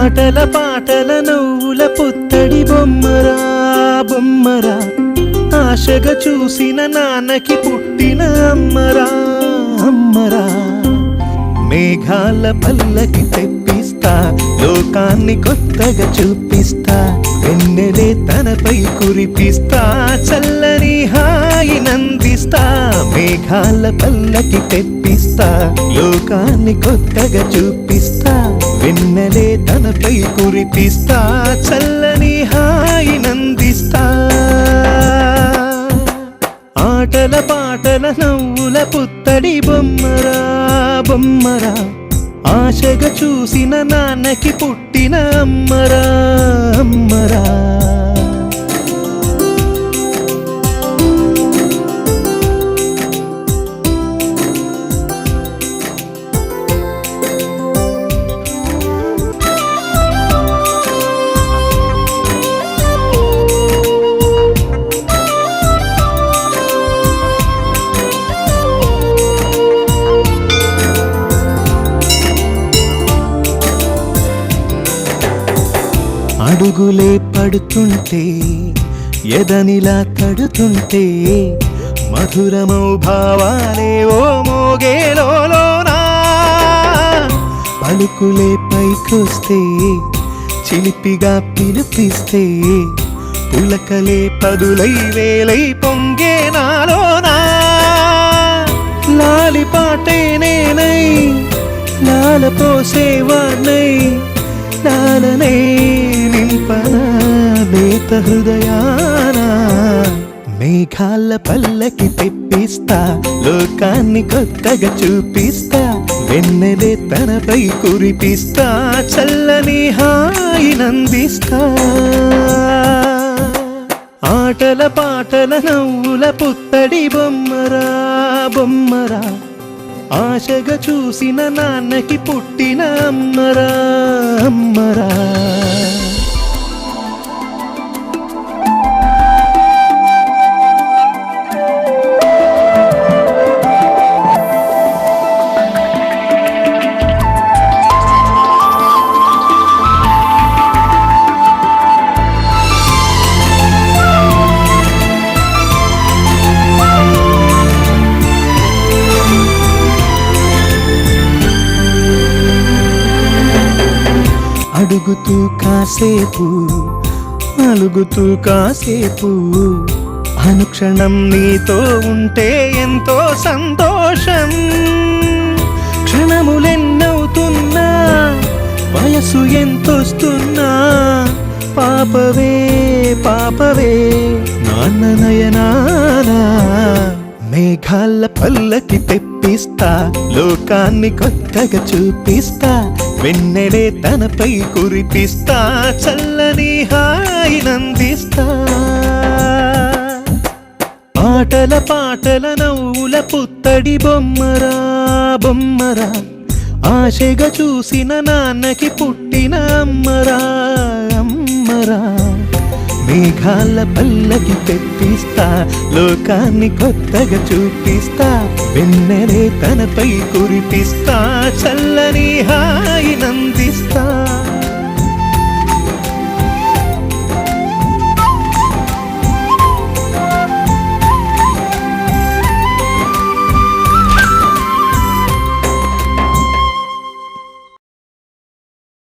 ఆటల పాటల నవ్వుల పుత్తడి బొమ్మరా బొమ్మరా, ఆశగా చూసిన నాన్నకి పుట్టిన అమ్మరా అమ్మరా. మేఘాల పల్లకి తెప్పిస్తా, లోకాన్ని కొత్తగా చూపిస్తా, వెన్నెలే తనపై కురిపిస్తా, చల్లని హాయి నందిస్తా. మేఘాల పల్లకి తెప్పిస్తా, లోకాన్ని కొత్తగా చూపిస్తా, వెన్నెలే తనపై కురిపిస్తా, చల్లని హాయి నందిస్తా. ఆటల పాటల నవ్వుల పుత్తడి బొమ్మరా బొమ్మరా, ఆశగా చూసిన నాన్నకి పుట్టిన అమ్మరా అమ్మరా. అడుగులే పడుతుంటే ఎదనిలా తడుతుంటే, మధురమౌ భావాలే ఓ మోగేలోనా. పలుకులే పైకొస్తే చిలిపిగా పిలిపిస్తే, పులకలే పదులై వేలై పొంగే నాలోనా. లాలి పాటే నేనై లాల పోసేవాణ్ణై, లాలనే నింపనా నేత హృదయానా. మేఘాల పల్లకి తెప్పిస్తా, లోకాన్ని కొత్తగా చూపిస్తా, వెన్నెలే తనపై కురిపిస్తా, చల్లని హాయి నందిస్తా. ఆటల పాటల నవ్వుల పుత్తడి బొమ్మరా బొమ్మరా, ఆశగా చూసిన నాన్నకి పుట్టిన అమ్మరా అమ్మరా. అడుగుతూ కాసేపు అలుగుతూ కాసేపు, అనుక్షణం నీతో ఉంటే ఎంతో సంతోషం. క్షణములెన్నవుతున్నా వయసు ఎంతొస్తున్నా, పాపవే పాపవే నాన్న నయనానా. మేఘాల పల్లకి తెప్పిస్తా, లోకాన్ని కొత్తగా చూపిస్తా, వెన్నెలే తనపై కురిపిస్తా, చల్లని హాయి నందిస్తా. ఆటల పాటల నవ్వుల పుత్తడి బొమ్మరా బొమ్మరా, ఆశగా చూసిన నాన్నకి పుట్టిన అమ్మరా అమ్మరా. మేఘాల పల్లకి తెప్పిస్తా, లోకాన్ని కొత్తగా చూపిస్తా, వెన్నెలే తనపై కురిపిస్తా, చల్లని హాయి నందిస్తా.